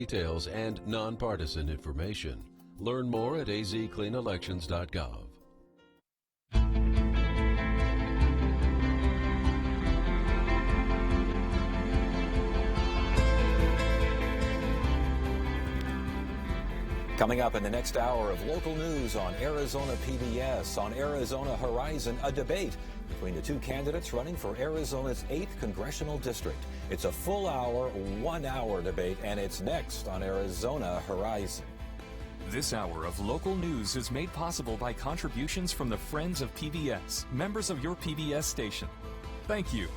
details and nonpartisan information. Learn more at azcleanelections.gov. Coming up in the next hour of local news on Arizona PBS, on Arizona Horizon, a debate between the two candidates running for Arizona's 8th Congressional District. It's a full hour, 1 hour debate, and it's next on Arizona Horizon. This hour of local news is made possible by contributions from the Friends of PBS, members of your PBS station. Thank you.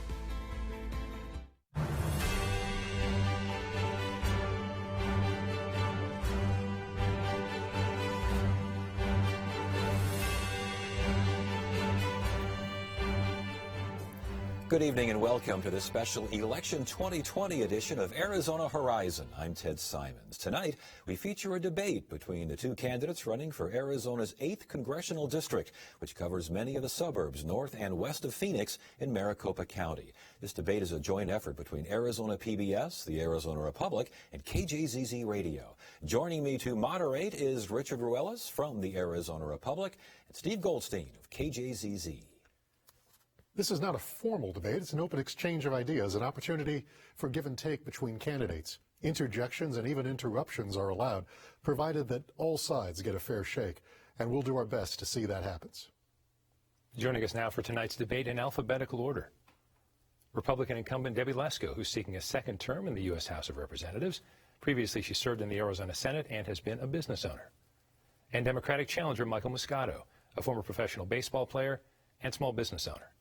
Good evening and welcome to the special Election 2020 edition of Arizona Horizon. I'm Ted Simons. Tonight, we feature a debate between the two candidates running for Arizona's 8th Congressional District, which covers many of the suburbs north and west of Phoenix in Maricopa County. This debate is a joint effort between Arizona PBS, the Arizona Republic, and KJZZ Radio. Joining me to moderate is Richard Ruelas from the Arizona Republic and Steve Goldstein of KJZZ. This is not a formal debate. It's an open exchange of ideas, an opportunity for give and take between candidates. Interjections and even interruptions are allowed, provided that all sides get a fair shake, and we'll do our best to see that happens. Joining us now for tonight's debate in alphabetical order, Republican incumbent Debbie Lesko, who's seeking a second term in the U.S. House of Representatives. Previously, she served in the Arizona Senate and has been a business owner. And Democratic challenger Michael Muscato, a former professional baseball player and small business owner.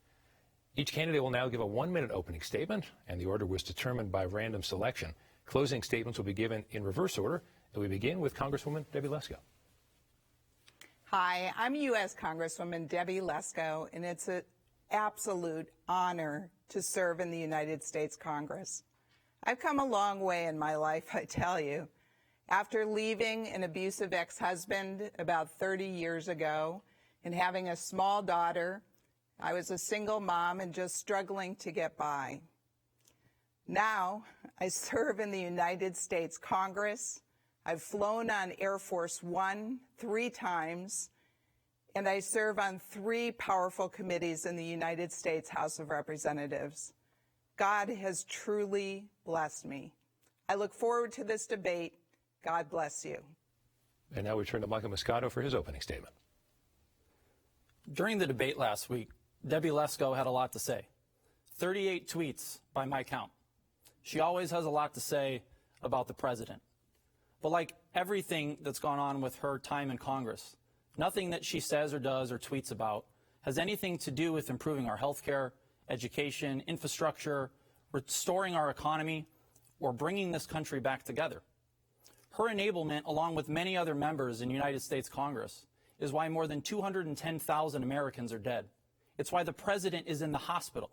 Each candidate will now give a 1-minute opening statement, and the order was determined by random selection. Closing statements will be given in reverse order, and we begin with Congresswoman Debbie Lesko. Hi, I'm U.S. Congresswoman Debbie Lesko, and it's an absolute honor to serve in the United States Congress. I've come a long way in my life, I tell you. After leaving an abusive ex-husband about 30 years ago and having a small daughter, I was a single mom and just struggling to get by. Now, I serve in the United States Congress. I've flown on Air Force One 3 times, and I serve on 3 powerful committees in the United States House of Representatives. God has truly blessed me. I look forward to this debate. God bless you. And now we turn to Michael Muscato for his opening statement. During the debate last week, Debbie Lesko had a lot to say. 38 tweets by my count. She always has a lot to say about the president. But like everything that's gone on with her time in Congress, nothing that she says or does or tweets about has anything to do with improving our health care, education, infrastructure, restoring our economy, or bringing this country back together. Her enablement, along with many other members in United States Congress, is why more than 210,000 Americans are dead. It's why the president is in the hospital.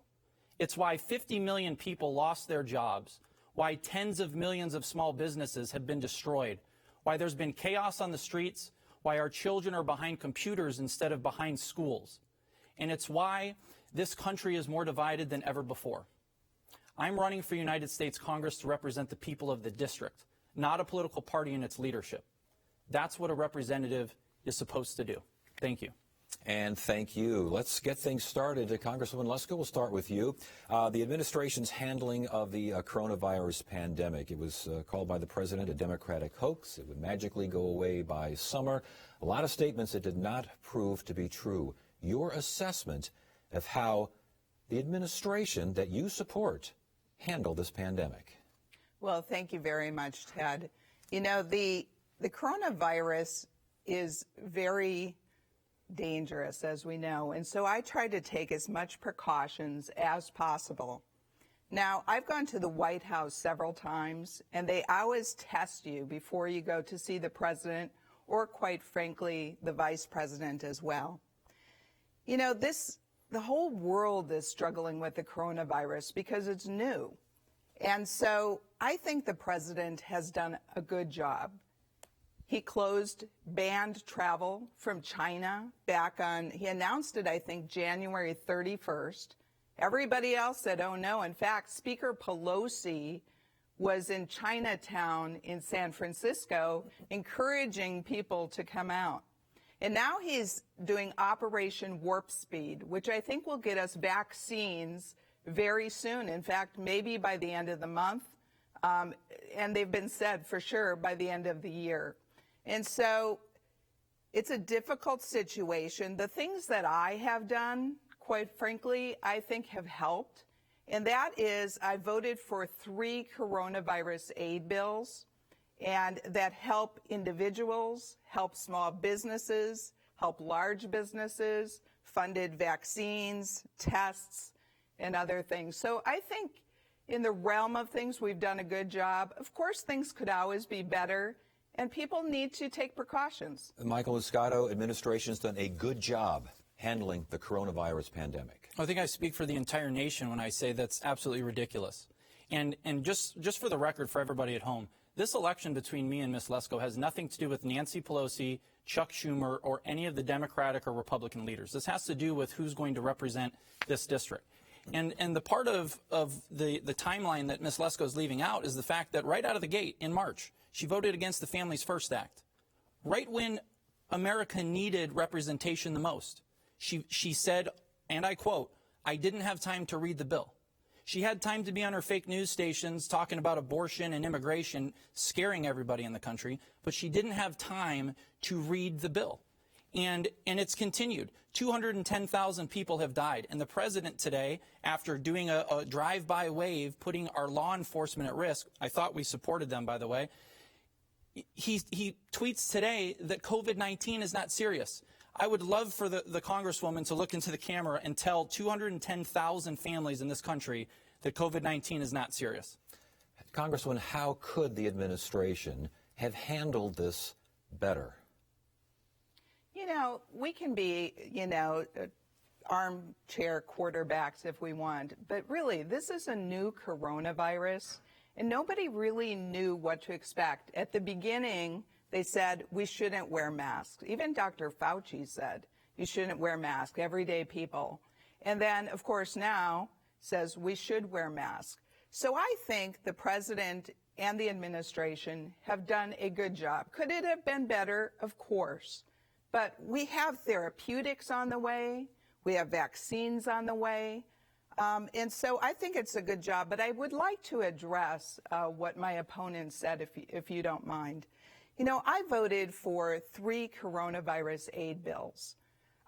It's why 50 million people lost their jobs, why tens of millions of small businesses have been destroyed, why there's been chaos on the streets, why our children are behind computers instead of behind schools. And it's why this country is more divided than ever before. I'm running for United States Congress to represent the people of the district, not a political party and its leadership. That's what a representative is supposed to do. Thank you. And thank you. Let's get things started. Congresswoman Lesko, we'll start with you. The administration's handling of the coronavirus pandemic. It was called by the president a Democratic hoax. It would magically go away by summer. A lot of statements that did not prove to be true. Your assessment of how the administration that you support handled this pandemic. Well, thank you very much, Ted. You know, the coronavirus is very dangerous, as we know, and so I try to take as much precautions as possible. Now, I've gone to the White House several times, and they always test you before you go to see the president or, quite frankly, the vice president as well. You know, the whole world is struggling with the coronavirus because it's new. And so I think the president has done a good job. He banned travel from China he announced it, I think, January 31st. Everybody else said, oh no. In fact, Speaker Pelosi was in Chinatown in San Francisco, encouraging people to come out. And now he's doing Operation Warp Speed, which I think will get us vaccines very soon. In fact, maybe by the end of the month. And they've been said for sure by the end of the year. And so it's a difficult situation. The things that I have done, quite frankly, I think have helped. And that is I voted for 3 coronavirus aid bills, and that help individuals, help small businesses, help large businesses, funded vaccines, tests, and other things. So I think in the realm of things, we've done a good job. Of course, things could always be better, and people need to take precautions. Michael Muscato, administration's done a good job handling the coronavirus pandemic. I think I speak for the entire nation when I say that's absolutely ridiculous. And just for the record, for everybody at home, this election between me and Ms. Lesko has nothing to do with Nancy Pelosi, Chuck Schumer, or any of the Democratic or Republican leaders. This has to do with who's going to represent this district. And the part of the timeline that Ms. Lesko is leaving out is the fact that right out of the gate in March, she voted against the Families First Act. Right when America needed representation the most, she said, and I quote, "I didn't have time to read the bill." She had time to be on her fake news stations talking about abortion and immigration, scaring everybody in the country, but she didn't have time to read the bill. And it's continued. 210,000 people have died. And the president today, after doing a drive-by wave, putting our law enforcement at risk, I thought we supported them, by the way, he tweets today that COVID-19 is not serious. I would love for the Congresswoman to look into the camera and tell 210,000 families in this country that COVID-19 is not serious. Congresswoman, how could the administration have handled this better? You know, we can be, armchair quarterbacks if we want, but really, this is a new coronavirus, and nobody really knew what to expect. At the beginning, they said we shouldn't wear masks. Even Dr. Fauci said you shouldn't wear masks, everyday people. And then, of course, now says we should wear masks. So I think the president and the administration have done a good job. Could it have been better? Of course. But we have therapeutics on the way. We have vaccines on the way. And so I think it's a good job. But I would like to address what my opponent said, if you don't mind. You know, I voted for 3 coronavirus aid bills.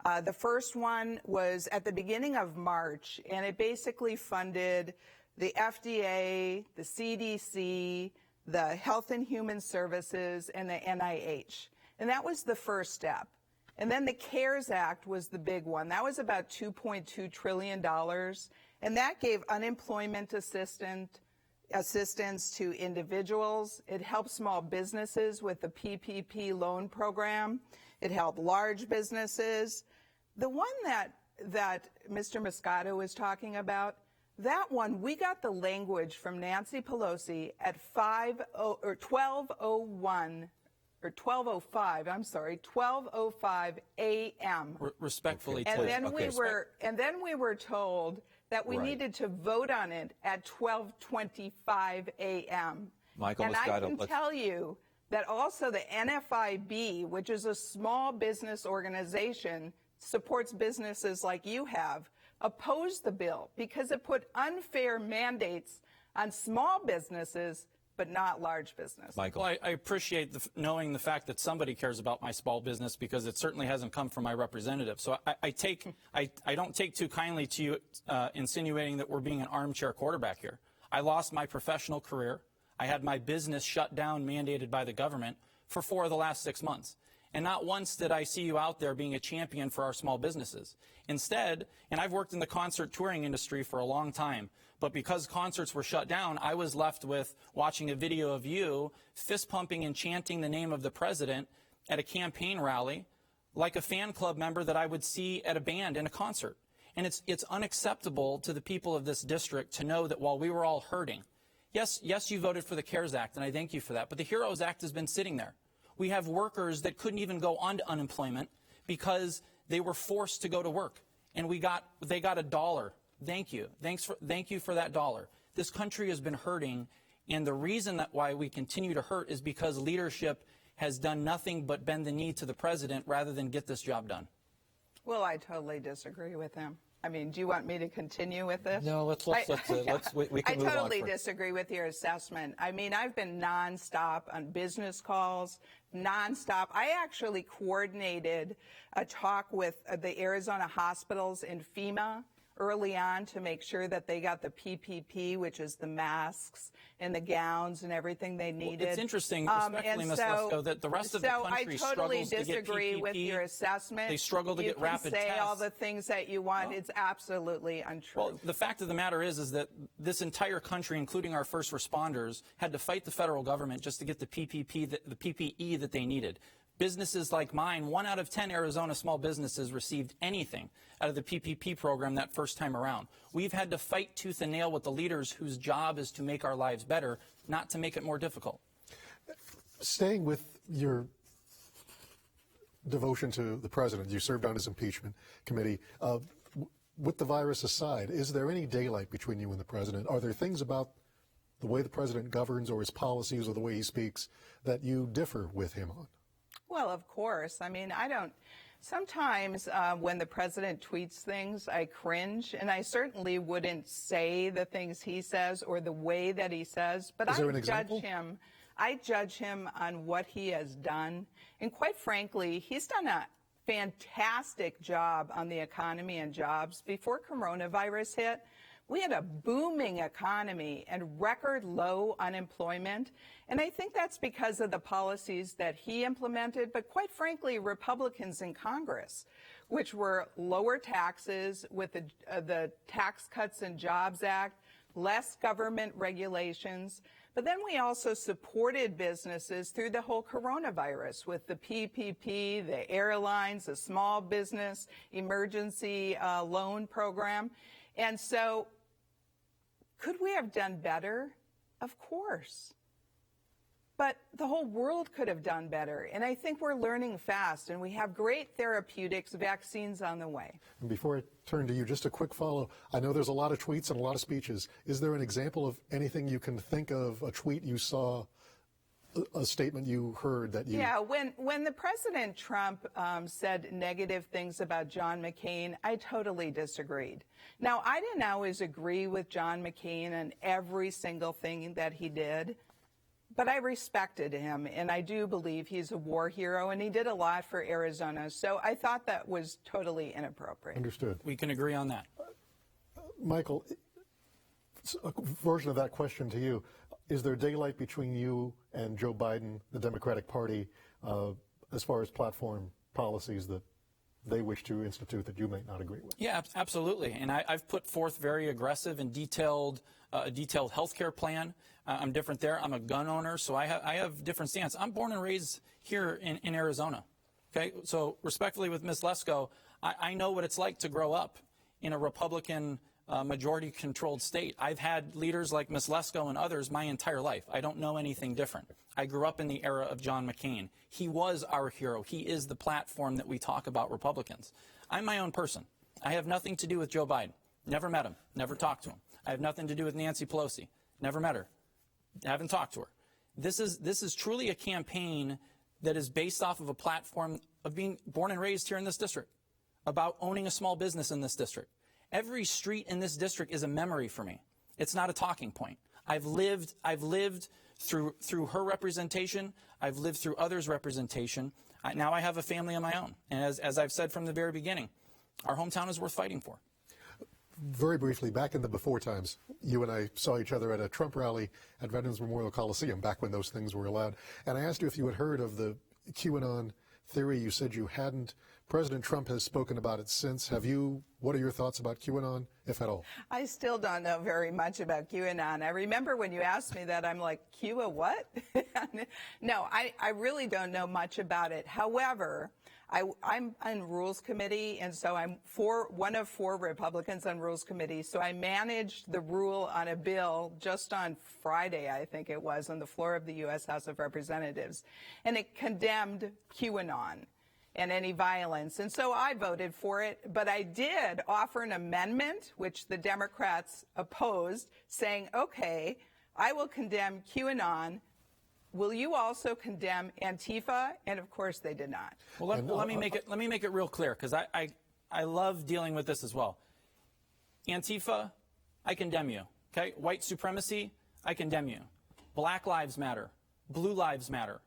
The first one was at the beginning of March, and it basically funded the FDA, the CDC, the Health and Human Services, and the NIH. And that was the first step. And then the CARES Act was the big one. That was about $2.2 trillion. And that gave unemployment assistance to individuals. It helped small businesses with the PPP loan program. It helped large businesses. The one that Mr. Muscato was talking about, that one, we got the language from Nancy Pelosi at 12:05 a.m. Respectfully, and please. then we were told that we needed to vote on it at 12:25 a.m. Michael and Muscato, I can tell you that also the NFIB, which is a small business organization, supports businesses like you have, opposed the bill because it put unfair mandates on small businesses but not large business. Michael. Well, I appreciate knowing the fact that somebody cares about my small business, because it certainly hasn't come from my representative. So I don't take too kindly to you insinuating that we're being an armchair quarterback here. I lost my professional career. I had my business shut down, mandated by the government, for 4 of the last 6 months. And not once did I see you out there being a champion for our small businesses. Instead, and I've worked in the concert touring industry for a long time, but because concerts were shut down, I was left with watching a video of you fist pumping and chanting the name of the president at a campaign rally like a fan club member that I would see at a band in a concert. And it's unacceptable to the people of this district to know that while we were all hurting, yes, you voted for the CARES Act, and I thank you for that, but the HEROES Act has been sitting there. We have workers that couldn't even go on to unemployment because they were forced to go to work, and they got $1. Thank you. Thank you for that $1. This country has been hurting, And the reason that why we continue to hurt is because leadership has done nothing but bend the knee to the president rather than get this job done. Well, I totally disagree with him. I mean, do you want me to continue with this? No, we can move on. I totally disagree with your assessment. I mean, I've been nonstop on business calls, nonstop. I actually coordinated a talk with the Arizona hospitals in FEMA early on to make sure that they got the PPP, which is the masks and the gowns and everything they needed. Well, it's interesting, especially, Ms. Lesko, that the rest of the country totally struggles to get PPP. So I totally disagree with your assessment. They struggle to get rapid tests. You can say all the things that you want. It's absolutely untrue. Well, the fact of the matter is that this entire country, including our first responders, had to fight the federal government just to get the PPE that they needed. Businesses like mine, 1 out of 10 Arizona small businesses received anything out of the PPP program that first time around. We've had to fight tooth and nail with the leaders whose job is to make our lives better, not to make it more difficult. Staying with your devotion to the president, you served on his impeachment committee. With the virus aside, is there any daylight between you and the president? Are there things about the way the president governs or his policies or the way he speaks that you differ with him on? Well, of course. I mean, sometimes when the president tweets things, I cringe, and I certainly wouldn't say the things he says or the way that he says, but I judge him on what he has done. And quite frankly, he's done a fantastic job on the economy and jobs. Before coronavirus hit, we had a booming economy and record low unemployment. And I think that's because of the policies that he implemented, but quite frankly, Republicans in Congress, which were lower taxes with the Tax Cuts and Jobs Act, less government regulations. But then we also supported businesses through the whole coronavirus with the PPP, the airlines, the small business emergency loan program. And so could we have done better? Of course. But the whole world could have done better. And I think we're learning fast, and we have great therapeutics, vaccines on the way. And before I turn to you, just a quick follow. I know there's a lot of tweets and a lot of speeches. Is there an example of anything you can think of, a tweet you saw, a statement you heard that you... Yeah, when the President Trump said negative things about John McCain, I totally disagreed. Now, I didn't always agree with John McCain on every single thing that he did, but I respected him, and I do believe he's a war hero, and he did a lot for Arizona. So I thought that was totally inappropriate. Understood. We can agree on that. Michael, a version of that question to you. Is there daylight between you and Joe Biden, the Democratic Party, as far as platform policies that they wish to institute that you may not agree with? Yeah, absolutely. And I've put forth very aggressive and detailed health care plan. I'm different there. I'm a gun owner, so I have different stance. I'm born and raised here in Arizona. Okay, so respectfully with Ms. Lesko, I know what it's like to grow up in a Republican majority-controlled state. I've had leaders like Ms. Lesko and others my entire life. I don't know anything different. I grew up in the era of John McCain. He was our hero. He is the platform that we talk about Republicans. I'm my own person. I have nothing to do with Joe Biden. Never met him. Never talked to him. I have nothing to do with Nancy Pelosi. Never met her. Haven't talked to her. This is truly a campaign that is based off of a platform of being born and raised here in this district, about owning a small business in this district. Every street in this district is a memory for me. It's not a talking point. I've lived through her representation. I've lived through others' representation. Now I have a family of my own. And as I've said from the very beginning, our hometown is worth fighting for. Very briefly, back in the before times, you and I saw each other at a Trump rally at Veterans Memorial Coliseum, back when those things were allowed. And I asked you if you had heard of the QAnon theory. You said you hadn't. President Trump has spoken about it since. Have you? What are your thoughts about QAnon, if at all? I still don't know very much about QAnon. I remember when you asked me that, I'm like, Q a what? No, I really don't know much about it. However, I'm on Rules Committee, and so I'm one of 4 Republicans on Rules Committee. So I managed the rule on a bill just on Friday, I think it was, on the floor of the U.S. House of Representatives. And it condemned QAnon and any violence. And so I voted for it. But I did offer an amendment, which the Democrats opposed, saying, okay, I will condemn QAnon. Will you also condemn Antifa? And of course they did not. Well, let me make it real clear, because I love dealing with this as well. Antifa, I condemn you. Okay? White supremacy, I condemn you. Black lives matter. Blue lives matter.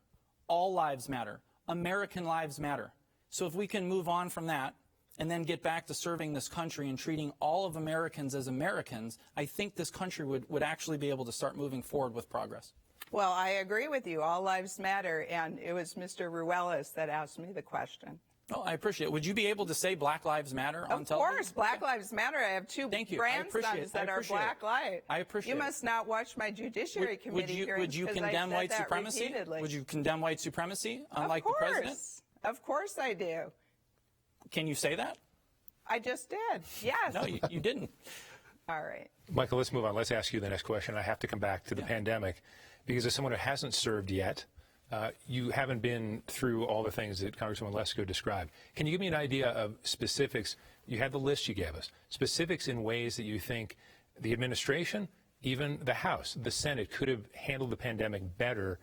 All lives matter. American lives matter. So if we can move on from that and then get back to serving this country and treating all of Americans as Americans, I think this country would actually be able to start moving forward with progress. Well, I agree with you. All lives matter. And it was Mr. Ruelas that asked me the question. Oh, I appreciate it. Would you be able to say Black Lives Matter on television? Of course, Black Lives Matter. I have two grandsons that are Black Lives. I appreciate it. You must not watch my Judiciary Committee hearings. Would you condemn white supremacy? Would you condemn white supremacy, unlike the president? Of course I do. Can you say that? I just did. Yes. No, you didn't. All right. Michael, let's move on. Let's ask you the next question. I have to come back to the pandemic, because as someone who hasn't served yet, you haven't been through all the things that Congresswoman Lesko described. Can you give me an idea of specifics? You had the list you gave us. Specifics in ways that you think the administration, even the House, the Senate, could have handled the pandemic better,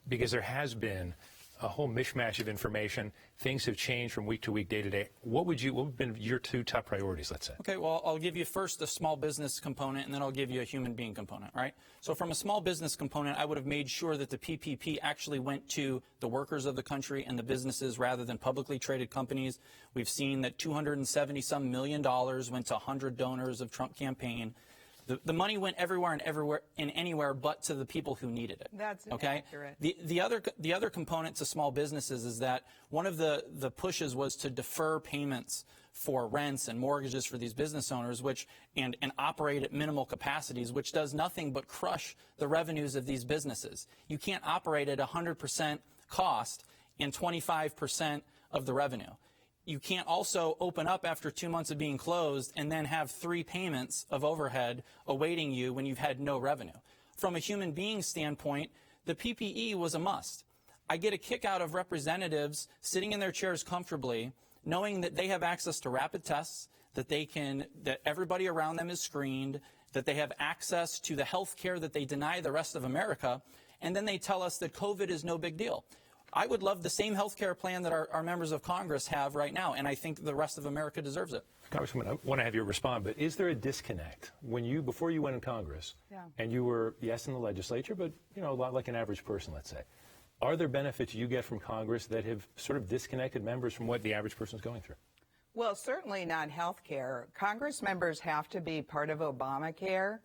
because there has been a whole mishmash of information. Things have changed from week to week, day to day. What would have been your two top priorities, let's say? Okay, well, I'll give you first the small business component, and then I'll give you a human being component, right? So from a small business component, I would have made sure that the PPP actually went to the workers of the country and the businesses rather than publicly traded companies. We've seen that $270-some million went to 100 donors of Trump campaign. The money went everywhere and anywhere but to the people who needed it. That's okay. Accurate. The other component to small businesses is that one of the pushes was to defer payments for rents and mortgages for these business owners, and operate at minimal capacities, which does nothing but crush the revenues of these businesses. You can't operate at 100% cost and 25% of the revenue. You can't also open up after 2 months of being closed and then have 3 payments of overhead awaiting you when you've had no revenue. From a human being standpoint, the PPE was a must. I get a kick out of representatives sitting in their chairs comfortably, knowing that they have access to rapid tests, that everybody around them is screened, that they have access to the health care that they deny the rest of America, and then they tell us that COVID is no big deal. I would love the same health care plan that our members of Congress have right now, and I think the rest of America deserves it. Congresswoman, I want to have you respond, but is there a disconnect before you went in Congress, and you were, yes, in the legislature, but a lot like an average person, let's say? Are there benefits you get from Congress that have sort of disconnected members from what the average person is going through? Well, certainly not health care. Congress members have to be part of Obamacare,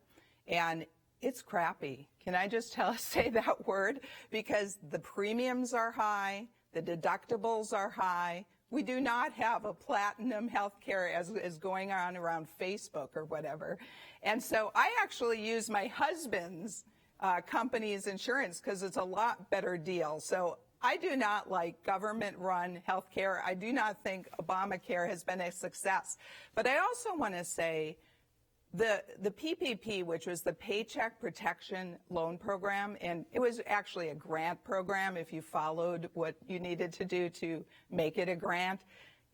and it's crappy. Can I just say that word? Because the premiums are high, the deductibles are high. We do not have a platinum health care as is going on around Facebook or whatever. And so I actually use my husband's company's insurance because it's a lot better deal. So I do not like government-run health care. I do not think Obamacare has been a success. But I also want to say the PPP, which was the Paycheck Protection Loan Program, and it was actually a grant program if you followed what you needed to do to make it a grant,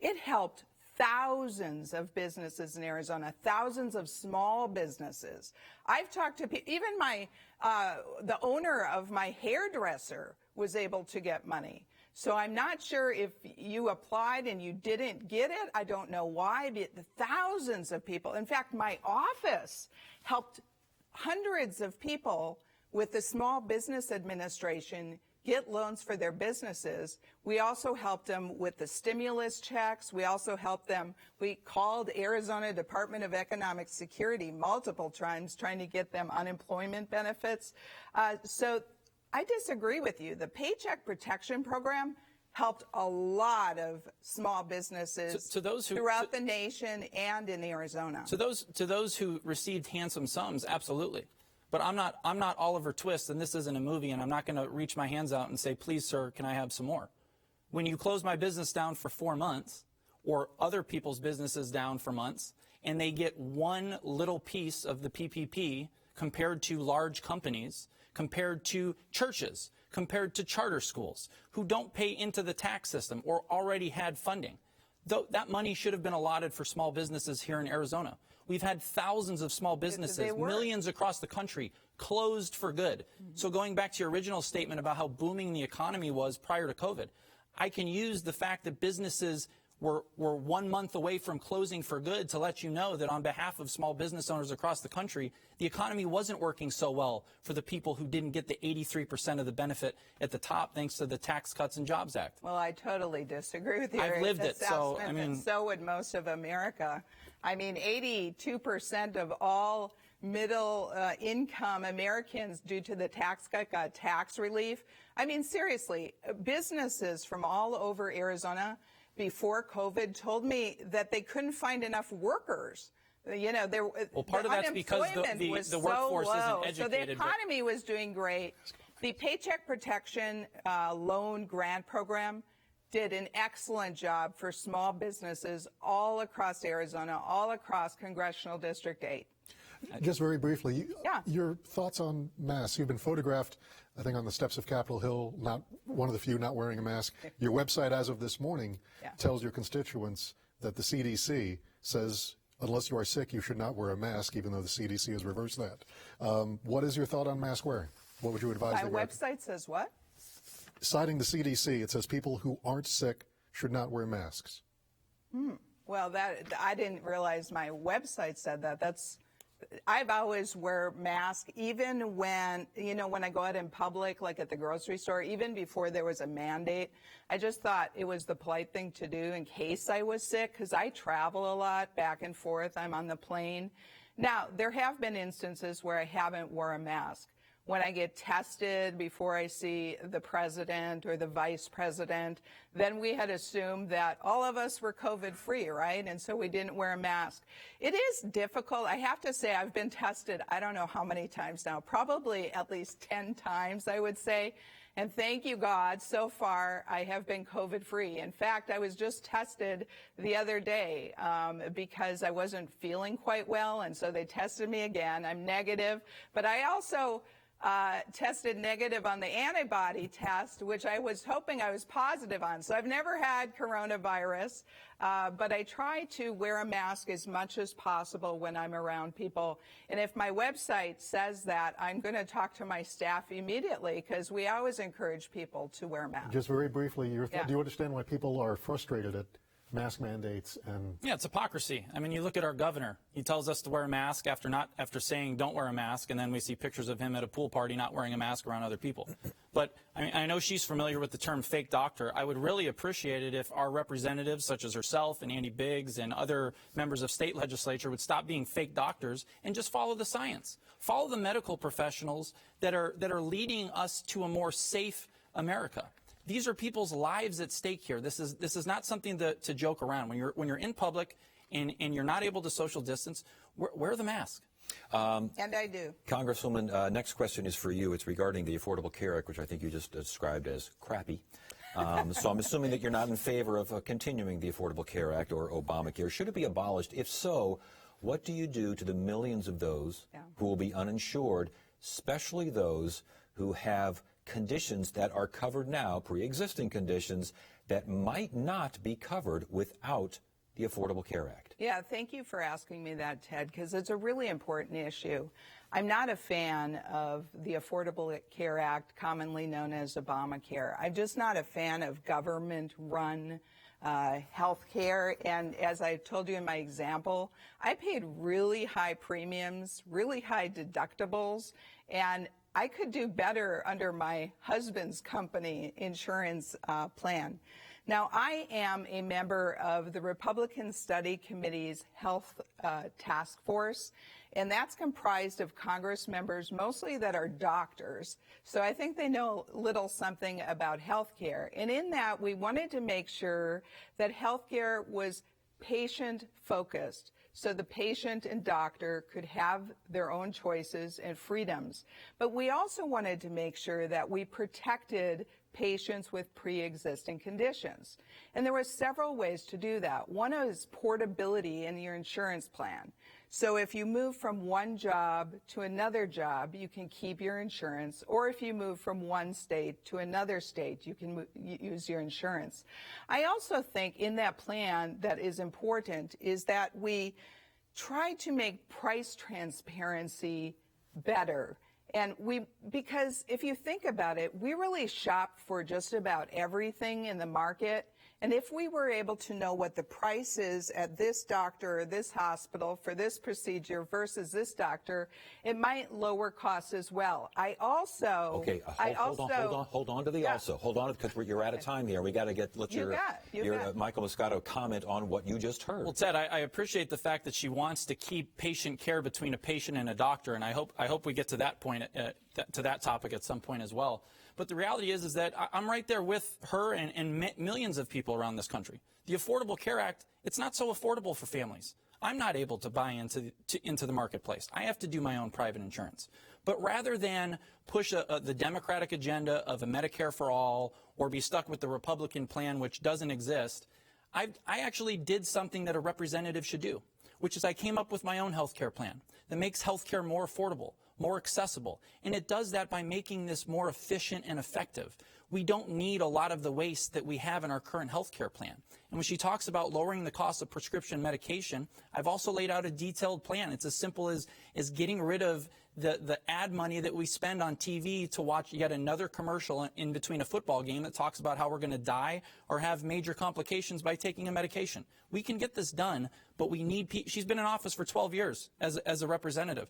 it helped thousands of businesses in Arizona, thousands of small businesses. I've talked to people, even the owner of my hairdresser was able to get money. So I'm not sure if you applied and you didn't get it. I don't know why, but thousands of people. In fact, my office helped hundreds of people with the Small Business Administration get loans for their businesses. We also helped them with the stimulus checks. We also helped them. We called Arizona Department of Economic Security multiple times trying to get them unemployment benefits. So I disagree with you. The Paycheck Protection Program helped a lot of small businesses throughout the nation and in Arizona. To those who received handsome sums, absolutely. But I'm not Oliver Twist, and this isn't a movie, and I'm not going to reach my hands out and say, please, sir, can I have some more? When you close my business down for 4 months, or other people's businesses down for months, and they get one little piece of the PPP compared to large companies, compared to churches, compared to charter schools, who don't pay into the tax system or already had funding. Though that money should have been allotted for small businesses here in Arizona. We've had thousands of small businesses, millions across the country, closed for good. So going back to your original statement about how booming the economy was prior to COVID, I can use the fact that businesses were 1 month away from closing for good to let you know that on behalf of small business owners across the country, the economy wasn't working so well for the people who didn't get the 83% of the benefit at the top thanks to the Tax Cuts and Jobs Act. Well, I totally disagree with you. I've lived it, so I mean, so would most of America. I mean, 82% of all middle income Americans due to the tax cut got tax relief. I mean, seriously, businesses from all over Arizona before COVID told me that they couldn't find enough workers. You know, part of that's because the workforce isn't educated. So the economy was doing great. The Paycheck Protection Loan Grant Program did an excellent job for small businesses all across Arizona, all across Congressional District 8. Just very briefly, your thoughts on masks. You've been photographed, I think, on the steps of Capitol Hill, not one of the few not wearing a mask. Your website, as of this morning, tells your constituents that the CDC says, unless you are sick, you should not wear a mask, even though the CDC has reversed that. What is your thought on mask wearing? What would you advise? My website says what? Citing the CDC, it says people who aren't sick should not wear masks. Well, I didn't realize my website said that. I've always wear masks, even when, you know, when I go out in public, like at the grocery store, even before there was a mandate. I just thought it was the polite thing to do in case I was sick, because I travel a lot back and forth. I'm on the plane. Now, there have been instances where I haven't worn a mask. When I get tested before I see the president or the vice president, then we had assumed that all of us were COVID-free, right? And so we didn't wear a mask. It is difficult. I have to say I've been tested, I don't know how many times now, probably at least 10 times, I would say. And thank you, God, so far I have been COVID-free. In fact, I was just tested the other day because I wasn't feeling quite well, and so they tested me again. I'm negative, but I also tested negative on the antibody test, which I was hoping I was positive on. So I've never had coronavirus, but I try to wear a mask as much as possible when I'm around people. And if my website says that, I'm going to talk to my staff immediately, because we always encourage people to wear masks. Just very briefly, do you understand why people are frustrated at mask mandates? And it's hypocrisy. I mean, you look at our governor. He tells us to wear a mask after saying don't wear a mask, and then we see pictures of him at a pool party not wearing a mask around other people. But I know she's familiar with the term fake doctor. I would really appreciate it if our representatives, such as herself and Andy Biggs and other members of state legislature, would stop being fake doctors and just follow the science. Follow the medical professionals that are leading us to a more safe America. These are people's lives at stake here. This is not something to joke around. When you're in public and you're not able to social distance, wear the mask. And I do. Congresswoman, next question is for you. It's regarding the Affordable Care Act, which I think you just described as crappy. So I'm assuming that you're not in favor of continuing the Affordable Care Act or Obamacare. Should it be abolished? If so, what do you do to the millions of those who will be uninsured, especially those who have conditions that are covered now, pre-existing conditions that might not be covered without the Affordable Care Act? Yeah, thank you for asking me that, Ted, because it's a really important issue. I'm not a fan of the Affordable Care Act, commonly known as Obamacare. I'm just not a fan of government-run health care. And as I told you in my example, I paid really high premiums, really high deductibles, and I could do better under my husband's company insurance plan. Now, I am a member of the Republican Study Committee's Health Task Force, and that's comprised of Congress members, mostly that are doctors. So I think they know a little something about health care. And in that, we wanted to make sure that health care was patient-focused, so the patient and doctor could have their own choices and freedoms. But we also wanted to make sure that we protected patients with pre-existing conditions. And there were several ways to do that. One is portability in your insurance plan. So if you move from one job to another job, you can keep your insurance, or if you move from one state to another state, you can use your insurance. I also think in that plan that is important is that we try to make price transparency better. And because if you think about it, we really shop for just about everything in the market. And if we were able to know what the price is at this doctor or this hospital for this procedure versus this doctor, it might lower costs as well. I also hold on to the also. Hold on, because you're out of time here. We got to let your Michael Muscato comment on what you just heard. Well, Ted, I appreciate the fact that she wants to keep patient care between a patient and a doctor, and I hope we get to that point, to that topic at some point as well. But the reality is that I'm right there with her and millions of people around this country. The Affordable Care Act, it's not so affordable for families. I'm not able to buy into the marketplace. I have to do my own private insurance. But rather than push the Democratic agenda of a Medicare for all or be stuck with the Republican plan, which doesn't exist, I actually did something that a representative should do, which is I came up with my own health care plan that makes health care more affordable, more accessible, and it does that by making this more efficient and effective. We don't need a lot of the waste that we have in our current health care plan. And when she talks about lowering the cost of prescription medication, I've also laid out a detailed plan. It's as simple as getting rid of the ad money that we spend on TV to watch yet another commercial in between a football game that talks about how we're going to die or have major complications by taking a medication. We can get this done, but we need she's been in office for 12 years as a representative.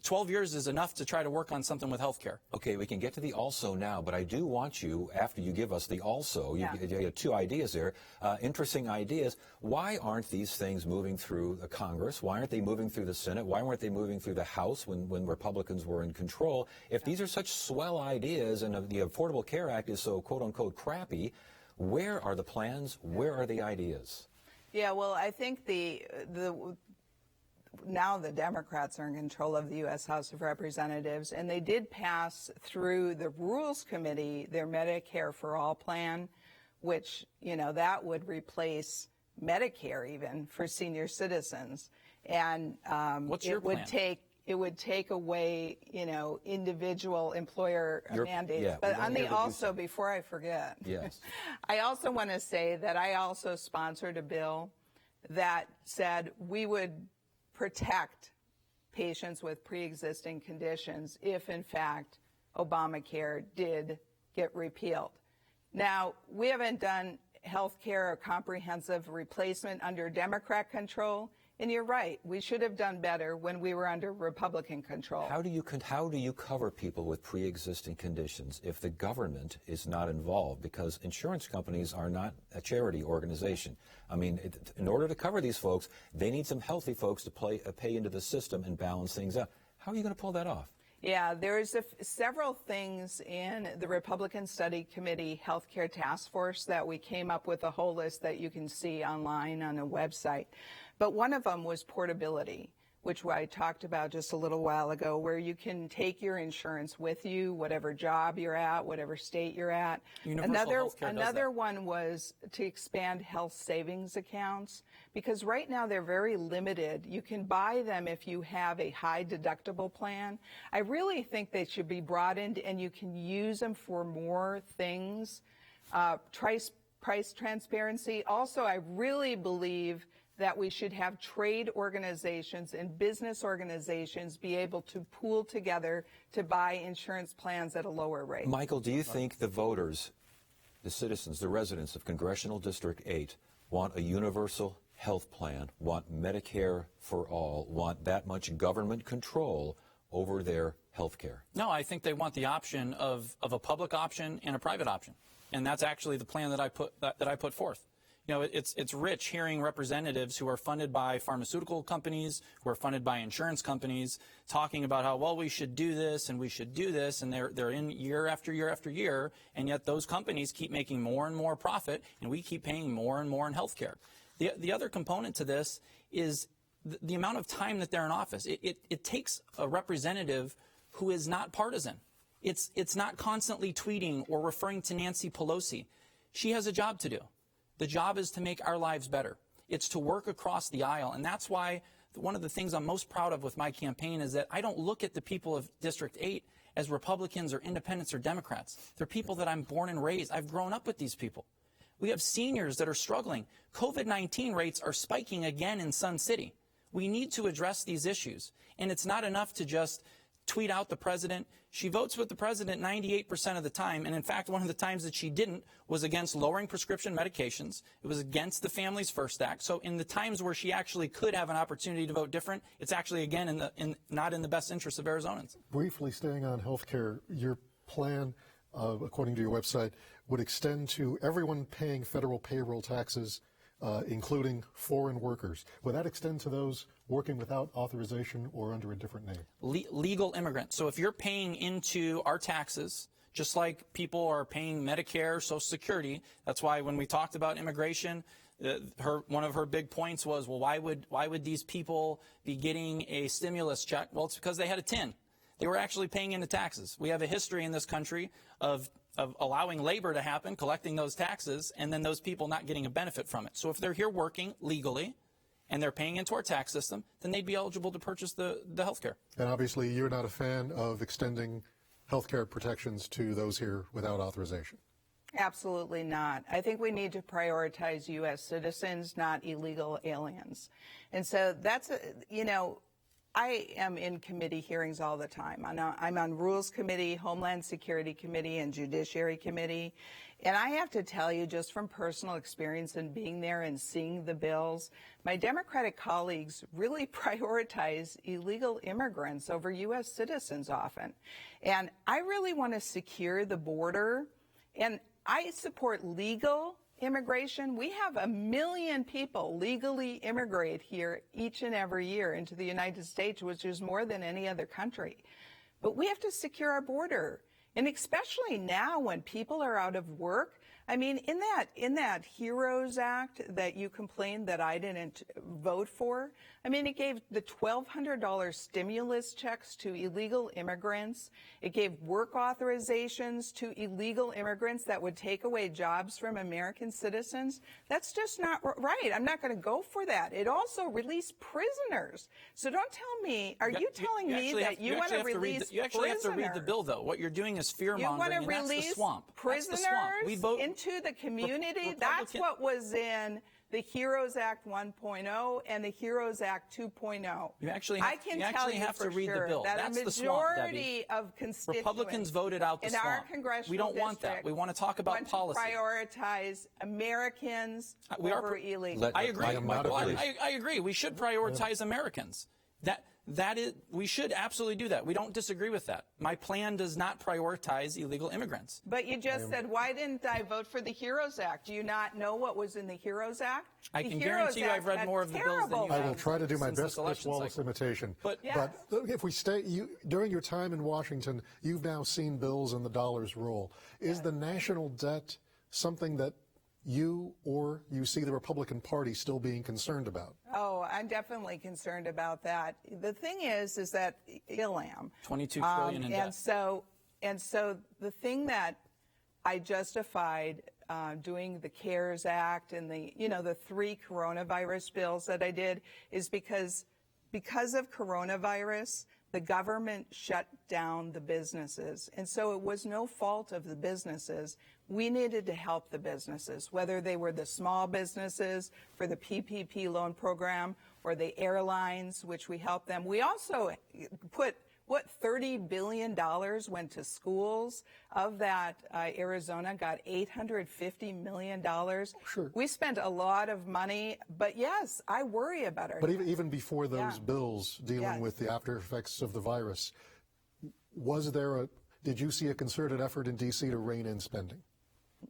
12 years is enough to try to work on something with health care. Okay, we can get to the also now, but I do want you, after you give us the also, you have two ideas there, interesting ideas. Why aren't these things moving through the Congress? Why aren't they moving through the Senate? Why weren't they moving through the House when Republicans were in control? If these are such swell ideas and the Affordable Care Act is so quote-unquote crappy, where are the plans? Where are the ideas? Yeah, well, I think now the Democrats are in control of the U.S. House of Representatives, and they did pass through the Rules Committee their Medicare for All plan, which, that would replace Medicare even for senior citizens. And what's your plan? It would take away, individual employer mandates. Yeah, but on the also, before I forget, yes, I also want to say that I also sponsored a bill that said we would protect patients with pre-existing conditions if, in fact, Obamacare did get repealed. Now, we haven't done health care or comprehensive replacement under Democrat control, and you're right, we should have done better when we were under Republican control. How do you cover people with pre-existing conditions if the government is not involved? Because insurance companies are not a charity organization. I mean, in order to cover these folks, they need some healthy folks to pay into the system and balance things out. How are you going to pull that off? Yeah, there's several things in the Republican Study Committee Healthcare Task Force that we came up with a whole list that you can see online on a website. But one of them was portability, which I talked about just a little while ago, where you can take your insurance with you, whatever job you're at, whatever state you're at. Another one was to expand health savings accounts, because right now they're very limited. You can buy them if you have a high deductible plan. I really think they should be brought in and you can use them for more things. Price transparency. Also, I really believe that we should have trade organizations and business organizations be able to pool together to buy insurance plans at a lower rate. Michael, do you think the voters, the citizens, the residents of Congressional District 8 want a universal health plan, want Medicare for all, want that much government control over their health care? No, I think they want the option of a public option and a private option. And that's actually the plan that I put forth. It's rich hearing representatives who are funded by pharmaceutical companies, who are funded by insurance companies, talking about how, well, we should do this and we should do this, and they're in year after year after year, and yet those companies keep making more and more profit, and we keep paying more and more in health care. The other component to this is the amount of time that they're in office. It takes a representative who is not partisan. It's not constantly tweeting or referring to Nancy Pelosi. She has a job to do. The job is to make our lives better. It's to work across the aisle. And that's why one of the things I'm most proud of with my campaign is that I don't look at the people of District 8 as Republicans or independents or Democrats. They're people that I'm born and raised. I've grown up with these people. We have seniors that are struggling. COVID-19 rates are spiking again in Sun City. We need to address these issues. And it's not enough to just tweet out the president. She votes with the president 98% of the time. And in fact, one of the times that she didn't was against lowering prescription medications. It was against the Families First Act. So in the times where she actually could have an opportunity to vote different, it's actually, again, not in the best interest of Arizonans. Briefly staying on health care, your plan, according to your website, would extend to everyone paying federal payroll taxes, including foreign workers. Would that extend to those working without authorization or under a different name? Legal immigrants. So if you're paying into our taxes, just like people are paying Medicare, Social Security, that's why when we talked about immigration, one of her big points was, well, why would these people be getting a stimulus check? Well, it's because they had a TIN. They were actually paying into taxes. We have a history in this country of allowing labor to happen, collecting those taxes, and then those people not getting a benefit from it. So if they're here working legally and they're paying into our tax system, then they'd be eligible to purchase the health care. And obviously you're not a fan of extending health care protections to those here without authorization. Absolutely not. I think we need to prioritize U.S. citizens, not illegal aliens. And so that's, I am in committee hearings all the time. I'm on Rules Committee, Homeland Security Committee, and Judiciary Committee. And I have to tell you, just from personal experience and being there and seeing the bills, my Democratic colleagues really prioritize illegal immigrants over U.S. citizens often. And I really want to secure the border, and I support legal immigration. We have 1 million people legally immigrate here each and every year into the United States, which is more than any other country. But we have to secure our border. And especially now when people are out of work, I mean, in that HEROES Act that you complained that I didn't vote for, I mean, it gave the $1,200 stimulus checks to illegal immigrants. It gave work authorizations to illegal immigrants that would take away jobs from American citizens. That's just not right. I'm not going to go for that. It also released prisoners. So don't tell me, are you telling me that you want to release prisoners? You actually have to read the bill, though. What you're doing is fear-mongering, and that's the swamp. Prisoners into the community? That's what was in the HEROES Act 1.0 and the HEROES Act 2.0. You actually have to read the bill. That's the swamp, Debbie. Of constituents Republicans voted out the swamp. In our congressional we don't want that. We want to talk about policy. Prioritize Americans over illegals. I agree. I agree. We should prioritize Americans. We should absolutely do that. We don't disagree with that. My plan does not prioritize illegal immigrants. But you just said, why didn't I vote for the HEROES Act? Do you not know what was in the HEROES Act? I can guarantee you I've read more of the bills than you have. I will try to do my best Chris Wallace imitation. But if we stay, during your time in Washington, you've now seen bills and the dollars roll. Is the national debt something that you see the Republican Party still being concerned about? Oh, I'm definitely concerned about that. The thing is that ILAM. $22 trillion in debt. And so the thing that I justified doing the CARES Act and the 3 coronavirus bills that I did is because of coronavirus, the government shut down the businesses. And so it was no fault of the businesses. We needed to help the businesses, whether they were the small businesses for the PPP loan program or the airlines, which we helped them. We also put, $30 billion went to schools. Of that, Arizona got $850 million. Sure. We spent a lot of money, but yes, I worry about our. But even before those bills dealing with the after effects of the virus, did you see a concerted effort in D.C. to rein in spending?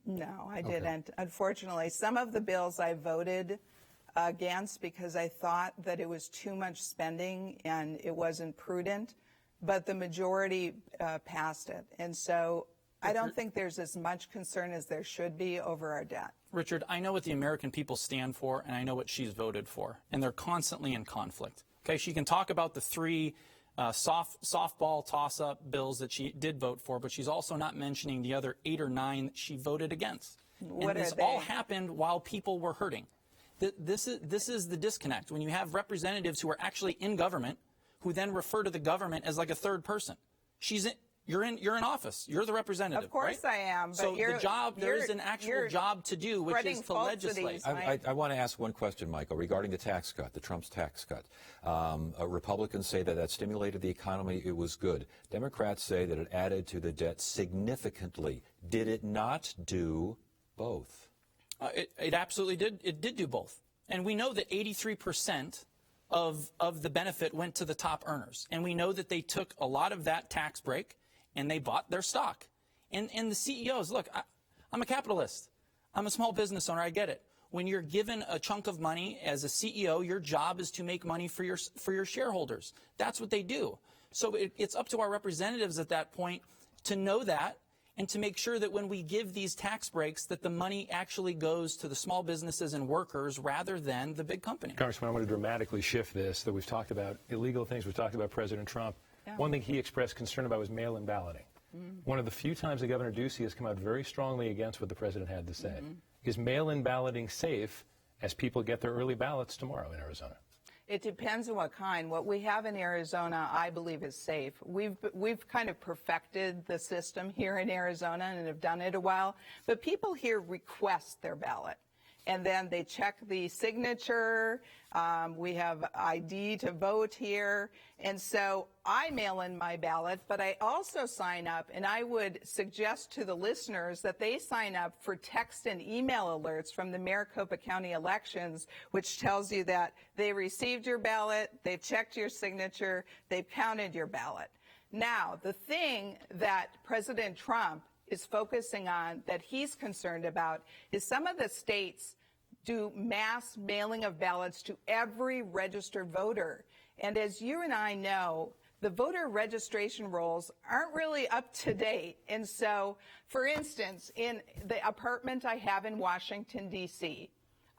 No, I didn't. Unfortunately, some of the bills I voted against because I thought that it was too much spending and it wasn't prudent, but the majority passed it. And so I don't think there's as much concern as there should be over our debt. Richard, I know what the American people stand for, and I know what she's voted for, and they're constantly in conflict. Okay, she can talk about the 3 softball toss-up bills that she did vote for, but she's also not mentioning the other 8 or 9 that she voted against. What and this all happened while people were hurting. This is the disconnect. When you have representatives who are actually in government, who then refer to the government as like a third person. You're in office. You're the representative. Of course right? I am. But so there is an actual job to do, which is to legislate. I want to ask one question, Michael, regarding the tax cut, the Trump's tax cut. Republicans say that stimulated the economy. It was good. Democrats say that it added to the debt significantly. Did it not do both? It absolutely did. It did do both. And we know that 83% of the benefit went to the top earners. And we know that they took a lot of that tax break and they bought their stock. And the CEOs, look, I'm a capitalist. I'm a small business owner. I get it. When you're given a chunk of money as a CEO, your job is to make money for your shareholders. That's what they do. So it's up to our representatives at that point to know that and to make sure that when we give these tax breaks, that the money actually goes to the small businesses and workers rather than the big company. Congressman, I want to dramatically shift this, that we've talked about illegal things, we've talked about President Trump. Yeah. One thing he expressed concern about was mail-in balloting. One of the few times that Governor Ducey has come out very strongly against what the president had to say. Is mail-in balloting safe as people get their early ballots tomorrow in Arizona? It depends on what kind. What we have in Arizona, I believe, is safe. We've kind of perfected the system here in Arizona and have done it a while. But people here request their ballot, and then they check the signature. We have ID to vote here. And so I mail in my ballot, but I also sign up, and I would suggest to the listeners that they sign up for text and email alerts from the Maricopa County elections, which tells you that they received your ballot, they've checked your signature, they've counted your ballot. Now, the thing that President Trump is focusing on that he's concerned about is some of the states do mass mailing of ballots to every registered voter. And as you and I know, the voter registration rolls aren't really up to date. And so, for instance, in the apartment I have in Washington, D.C.,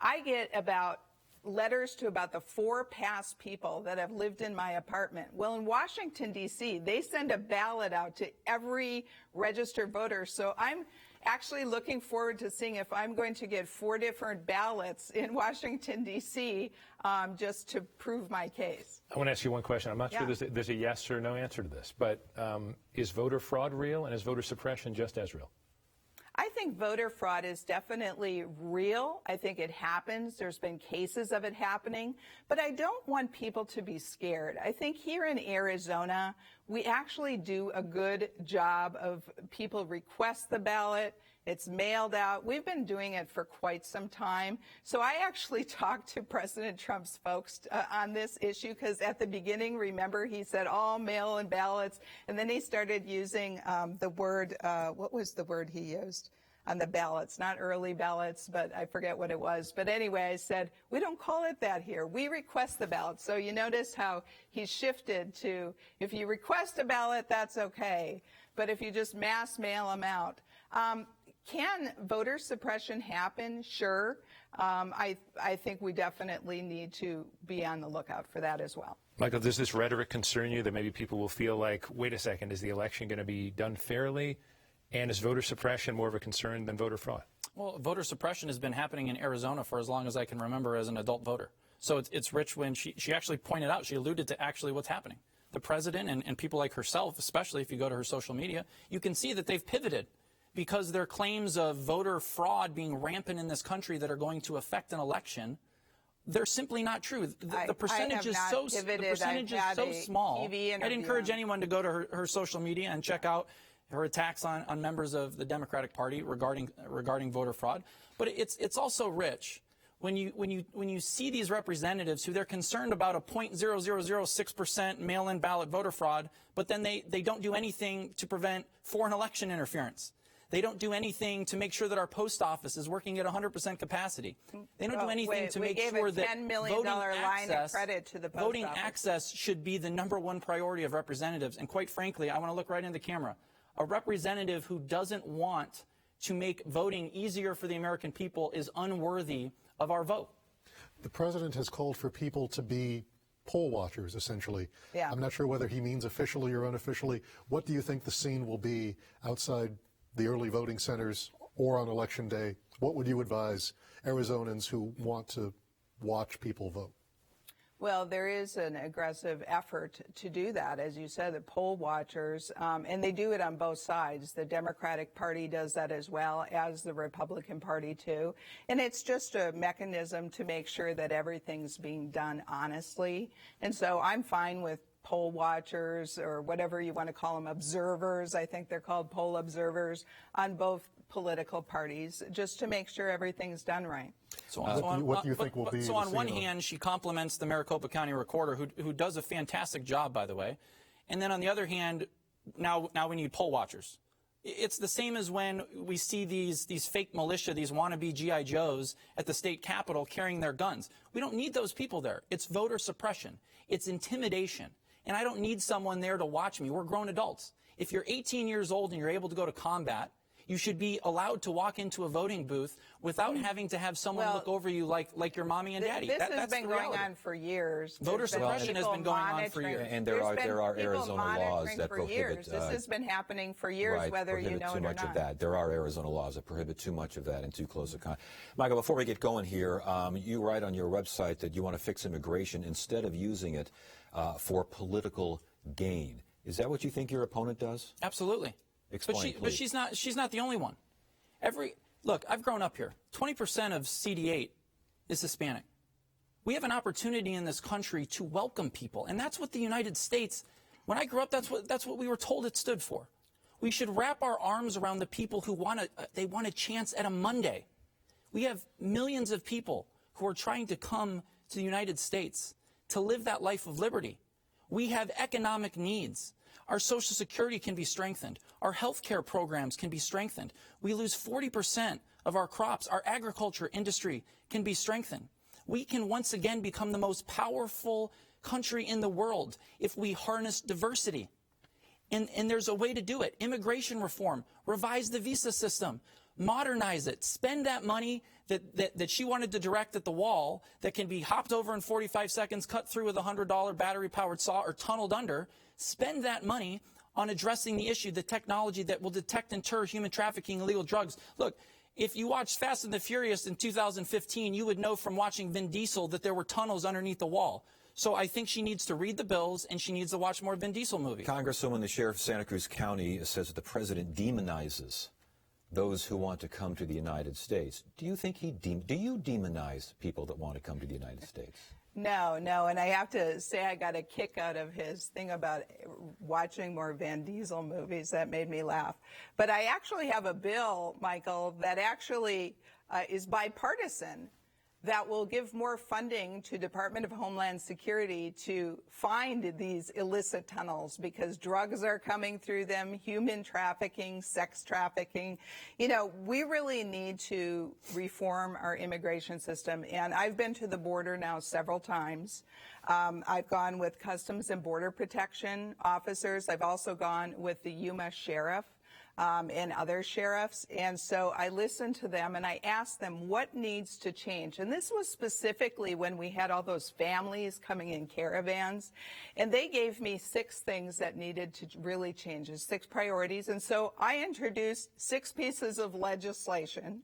I get about letters to about the 4 past people that have lived in my apartment. Well, in Washington, D.C., they send a ballot out to every registered voter. So I'm actually looking forward to seeing if I'm going to get 4 different ballots in Washington, D.C., just to prove my case. I want to ask you one question. I'm not sure there's a yes or no answer to this, but is voter fraud real, and is voter suppression just as real? I think voter fraud is definitely real. I think it happens. There's been cases of it happening. But I don't want people to be scared. I think here in Arizona, we actually do a good job of people request the ballot. It's mailed out. We've been doing it for quite some time. So I actually talked to President Trump's folks on this issue because at the beginning, remember, he said all mail-in ballots. And then he started using the word, what was the word he used on the ballots? Not early ballots, but I forget what it was. But anyway, I said, we don't call it that here. We request the ballot. So you notice how he shifted to, if you request a ballot, that's okay. But if you just mass mail them out. Can voter suppression happen? Sure. I think we definitely need to be on the lookout for that as well. Michael, does this rhetoric concern you that maybe people will feel like, wait a second, is the election going to be done fairly? And is voter suppression more of a concern than voter fraud? Well, voter suppression has been happening in Arizona for as long as I can remember as an adult voter. So it's rich when she actually pointed out, she alluded to actually what's happening. The president and people like herself, especially if you go to her social media, you can see that they've pivoted because their claims of voter fraud being rampant in this country that are going to affect an election, they're simply not true. The percentage is so small. I'd encourage anyone to go to her social media and check out her attacks on members of the Democratic Party regarding voter fraud. But it's also rich when you see these representatives who they're concerned about a 0.0006% mail-in ballot voter fraud, but then they don't do anything to prevent foreign election interference. They don't do anything to make sure that our post office is working at 100% capacity. They don't do anything to make sure that $10 million line of credit to the post voting office. access should be the #1 priority of representatives. And quite frankly, I want to look right into the camera. A representative who doesn't want to make voting easier for the American people is unworthy of our vote. The president has called for people to be poll watchers, essentially. Yeah. I'm not sure whether he means officially or unofficially. What do you think the scene will be outside the early voting centers or on Election Day? What would you advise Arizonans who want to watch people vote? Well, there is an aggressive effort to do that, as you said, the poll watchers, and they do it on both sides. The Democratic Party does that as well as the Republican Party, too. And it's just a mechanism to make sure that everything's being done honestly. And so I'm fine with poll watchers, or whatever you want to call them, observers. I think they're called poll observers on both political parties, just to make sure everything's done right. What do you think will be? So on one hand, she compliments the Maricopa County Recorder, who does a fantastic job, by the way, and then on the other hand, now we need poll watchers. It's the same as when we see these fake militia, these wannabe G.I. Joes at the state capitol carrying their guns. We don't need those people there. It's voter suppression. It's intimidation. And I don't need someone there to watch me. We're grown adults. If you're 18 years old and you're able to go to combat, you should be allowed to walk into a voting booth without having to have someone look over you like your mommy and daddy. This has been going on for years. Voter suppression has been going on for years. And there are Arizona laws that prohibit. This has been happening for years, right, whether you know it or not. Too much of that. There are Arizona laws that prohibit too much of that and too close a contact. Michael, before we get going here, you write on your website that you want to fix immigration instead of using it for political gain. Is that what you think your opponent does? Absolutely. Explain, but she's not the only one. Look, I've grown up here. 20% of CD8 is Hispanic. We have an opportunity in this country to welcome people, and that's what the United States, when I grew up, that's what we were told it stood for. We should wrap our arms around the people who want a chance at a Monday. We have millions of people who are trying to come to the United States to live that life of liberty. We have economic needs. Our Social Security can be strengthened. Our health care programs can be strengthened. We lose 40% of our crops. Our agriculture industry can be strengthened. We can once again become the most powerful country in the world if we harness diversity. And there's a way to do it. Immigration reform, revise the visa system, modernize it, spend that money that she wanted to direct at the wall that can be hopped over in 45 seconds, cut through with a $100 battery-powered saw, or tunneled under. Spend that money on addressing the issue, the technology that will detect and deter human trafficking, illegal drugs. Look, if you watched Fast and the Furious in 2015, you would know from watching Vin Diesel that there were tunnels underneath the wall. So I think she needs to read the bills, and she needs to watch more Vin Diesel movies. Congresswoman, the sheriff of Santa Cruz County says that the president demonizes those who want to come to the United States. Do you think do you demonize people that want to come to the United States? No, and I have to say I got a kick out of his thing about watching more Vin Diesel movies. That made me laugh. But I actually have a bill, Michael, that actually is bipartisan, that will give more funding to Department of Homeland Security to find these illicit tunnels, because drugs are coming through them, human trafficking, sex trafficking. You know, we really need to reform our immigration system. And I've been to the border now several times. I've gone with Customs and Border Protection officers. I've also gone with the Yuma Sheriff. And other sheriffs. And so I listened to them and I asked them what needs to change. And this was specifically when we had all those families coming in caravans. And they gave me 6 things that needed to really change, 6 priorities. And so I introduced 6 pieces of legislation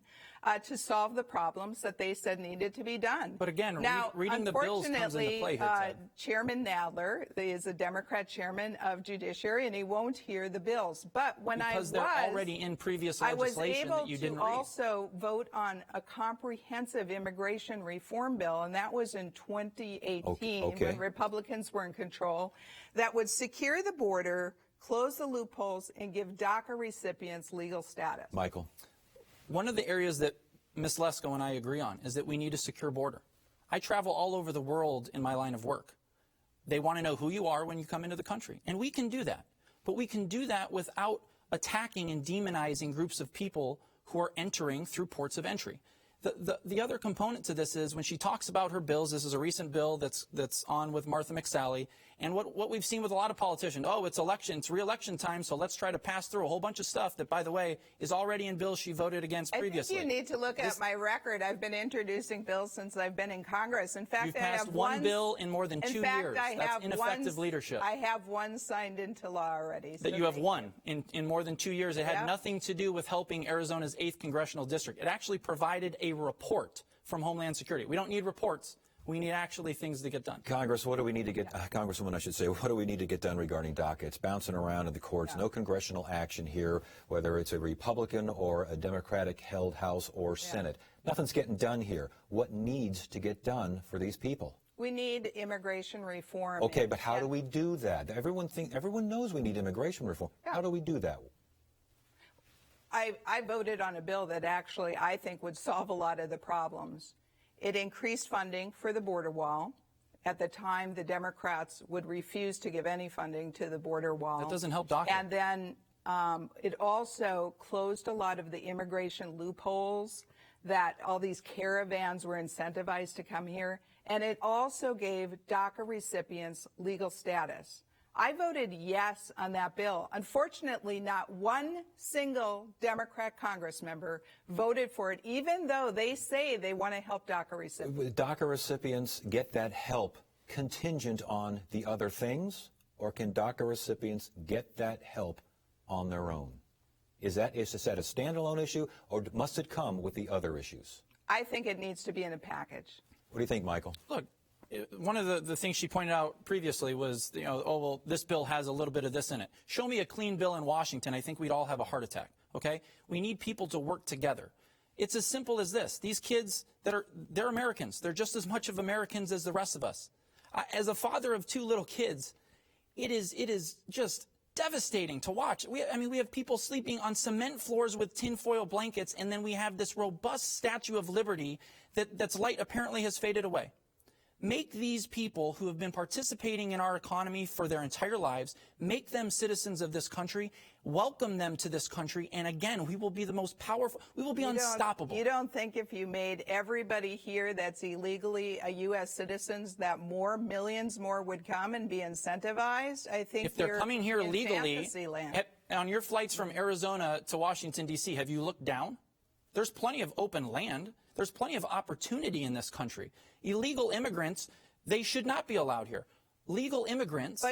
to solve the problems that they said needed to be done. But again, reading the bills comes into play here. Chairman Nadler is a Democrat chairman of Judiciary, and he won't hear the bills. But because they're already in previous legislation that you didn't read. I was able to also vote on a comprehensive immigration reform bill, and that was in 2018 when Republicans were in control, that would secure the border, close the loopholes, and give DACA recipients legal status. Michael. One of the areas that Ms. Lesko and I agree on is that we need a secure border. I travel all over the world in my line of work. They want to know who you are when you come into the country, and we can do that. But we can do that without attacking and demonizing groups of people who are entering through ports of entry. The other component to this is when she talks about her bills, this is a recent bill that's on with Martha McSally, and what we've seen with a lot of politicians, it's re-election time, so let's try to pass through a whole bunch of stuff that, by the way, is already in bills she voted against previously. I think you need to look at my record. I've been introducing bills since I've been in Congress. In fact, you've passed one bill in more than 2 years. That's ineffective leadership. I have one signed into law already. That you have one in more than 2 years. It had nothing to do with helping Arizona's 8th Congressional District. It actually provided a report from Homeland Security. We don't need reports. We need actually things to get done. Congress, what do we need to get, Congresswoman, I should say, what do we need to get done regarding DACA? It's bouncing around in the courts. No congressional action here, whether it's a Republican or a Democratic-held House or Senate. Nothing's getting done here. What needs to get done for these people? We need immigration reform. Okay, but how do we do that? Everyone knows we need immigration reform. How do we do that? I voted on a bill that actually I think would solve a lot of the problems. It increased funding for the border wall. At the time, the Democrats would refuse to give any funding to the border wall. That doesn't help DACA. And then it also closed a lot of the immigration loopholes that all these caravans were incentivized to come here. And it also gave DACA recipients legal status. I voted yes on that bill. Unfortunately, not one single Democrat Congress member voted for it, even though they say they want to help DACA recipients. Will DACA recipients get that help contingent on the other things, or can DACA recipients get that help on their own? Is that a standalone issue, or must it come with the other issues? I think it needs to be in a package. What do you think, Michael? Look, one of the things she pointed out previously was, oh, well, this bill has a little bit of this in it. Show me a clean bill in Washington. I think we'd all have a heart attack, okay? We need people to work together. It's as simple as this. These kids, they're Americans. They're just as much of Americans as the rest of us. As a father of 2 little kids, it is just devastating to watch. We have people sleeping on cement floors with tinfoil blankets, and then we have this robust Statue of Liberty that's light apparently has faded away. Make these people who have been participating in our economy for their entire lives, make them citizens of this country, welcome them to this country, and again, we will be the most powerful, we will be unstoppable. You don't think if you made everybody here that's illegally a U.S. citizens that millions more would come and be incentivized? I think if they're coming here legally, land. On your flights from Arizona to Washington, D.C., have you looked down? There's plenty of open land. There's plenty of opportunity in this country. Illegal immigrants, they should not be allowed here. Legal immigrants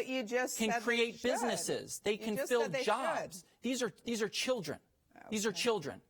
can create businesses. They can fill jobs. These are children. Okay. These are children.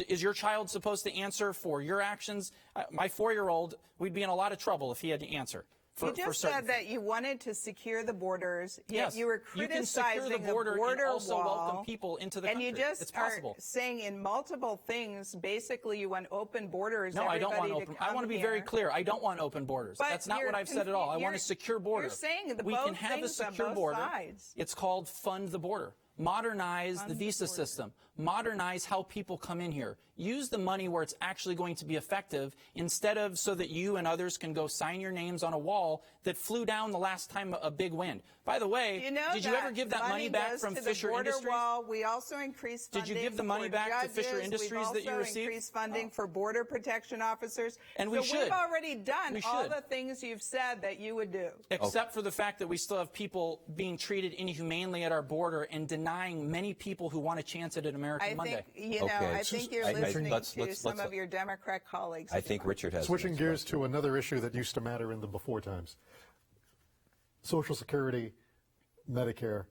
Is your child supposed to answer for your actions? My 4-year-old, we'd be in a lot of trouble if he had to answer. You just said that you wanted to secure the borders, yet yes. you were criticizing you can secure the border and also wall, welcome people into the country. And you just it's possible. are saying in multiple things, basically you want open borders. No, I don't want open. I want to be very clear. I don't want open borders. But that's not what I've said at all. I want a secure border. You're saying we can have a secure border. Sides. It's called fund the border. Modernize the visa system. Modernize how people come in here. Use the money where it's actually going to be effective instead of so that you and others can go sign your names on a wall that flew down the last time a big wind. By the way, did you ever give that money back from Fisher Industries? Wall. We also increased funding. Did you give the money back to Fisher Industries that you received? We've also increased funding for border protection officers. And we should. We've already done all the things you've said that you would do. Except for the fact that we still have people being treated inhumanely at our border and denying many people who want a chance at an American Monday. I think you're listening to some of your Democrat colleagues. I think Richard has. Switching gears to another issue that used to matter in the before times. Social Security, Medicare,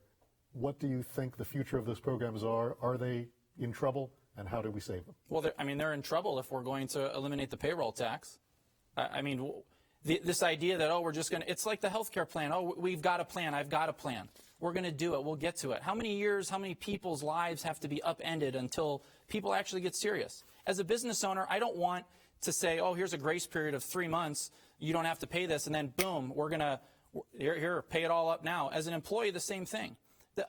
what do you think the future of those programs are? Are they in trouble, and how do we save them? Well, they're in trouble if we're going to eliminate the payroll tax. This idea that, we're just going to, it's like the health care plan. We've got a plan. I've got a plan. We're going to do it. We'll get to it. How many years, how many people's lives have to be upended until people actually get serious? As a business owner, I don't want to say, here's a grace period of 3 months. You don't have to pay this. And then, boom, we're going to, here, pay it all up now. As an employee, the same thing.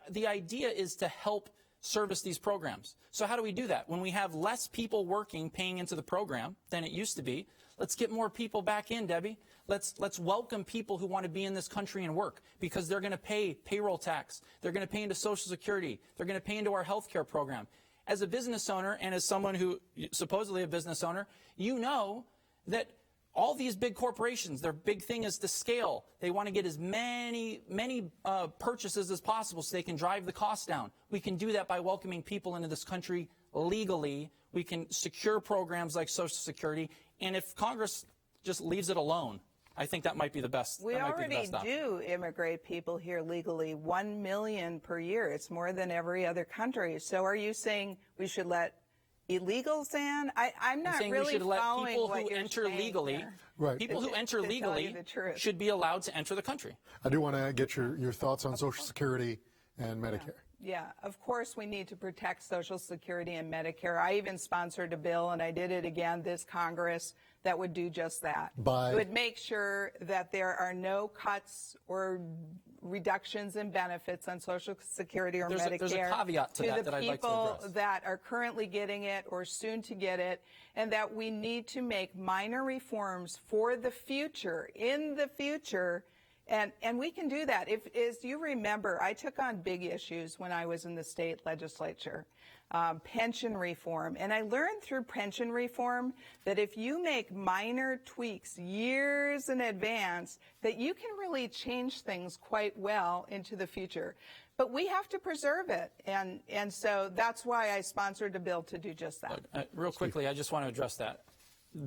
The idea is to help service these programs. So how do we do that? When we have less people working, paying into the program than it used to be, let's get more people back in, Debbie. Let's welcome people who want to be in this country and work because they're going to pay payroll tax. They're going to pay into Social Security. They're going to pay into our health care program. As a business owner and as someone who supposedly a business owner, you know that all these big corporations, their big thing is to scale. They want to get as many purchases as possible so they can drive the cost down. We can do that by welcoming people into this country legally. We can secure programs like Social Security. And if Congress just leaves it alone, I think that might be the best. We already do immigrate people here legally, 1 million per year. It's more than every other country. So are you saying we should let illegals in? I'm not saying really we should let following people what who you're enter saying legally, here. Right. people who enter To tell you legally the truth. should be allowed to enter the country. I do want to get your thoughts on Social Security and Medicare. Yeah, of course we need to protect Social Security and Medicare. I even sponsored a bill, and I did it again this Congress, that would do just that. It would make sure that there are no cuts or reductions in benefits on Social Security or Medicare. There's a caveat to that the I'd like to people address. that are currently getting it or soon to get it, and that we need to make minor reforms for the future, in the future. And we can do that. As you remember, I took on big issues when I was in the state legislature, pension reform. And I learned through pension reform that if you make minor tweaks years in advance, that you can really change things quite well into the future. But we have to preserve it. And so that's why I sponsored a bill to do just that. Real quickly, I just want to address that.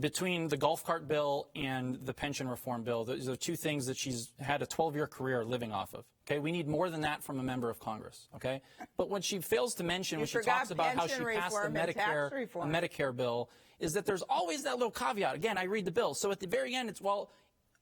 Between the golf cart bill and the pension reform bill, those are two things that she's had a 12-year career living off of. Okay, we need more than that from a member of Congress. Okay, but what she fails to mention when she talks about how she passed the Medicare bill is that there's always that little caveat. Again, I read the bill, so at the very end, it's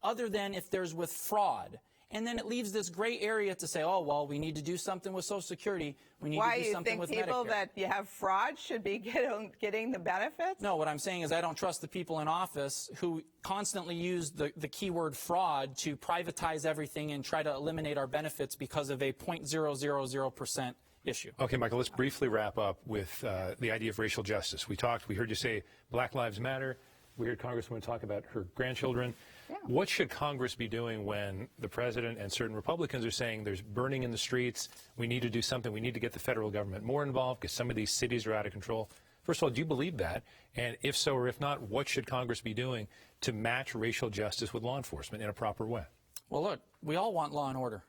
other than if there's with fraud. And then it leaves this gray area to say, oh, well, we need to do something with Social Security. We need to do something with Medicare. Why, you think people that you have fraud should be getting the benefits? No, what I'm saying is I don't trust the people in office who constantly use the keyword fraud to privatize everything and try to eliminate our benefits because of a 0.000% issue. Okay, Michael, let's briefly wrap up with the idea of racial justice. We heard you say Black Lives Matter. We heard Congresswoman talk about her grandchildren. Yeah. What should Congress be doing when the president and certain Republicans are saying there's burning in the streets, we need to do something, we need to get the federal government more involved because some of these cities are out of control? First of all, do you believe that? And if so or if not, what should Congress be doing to match racial justice with law enforcement in a proper way? Well, look, we all want law and order.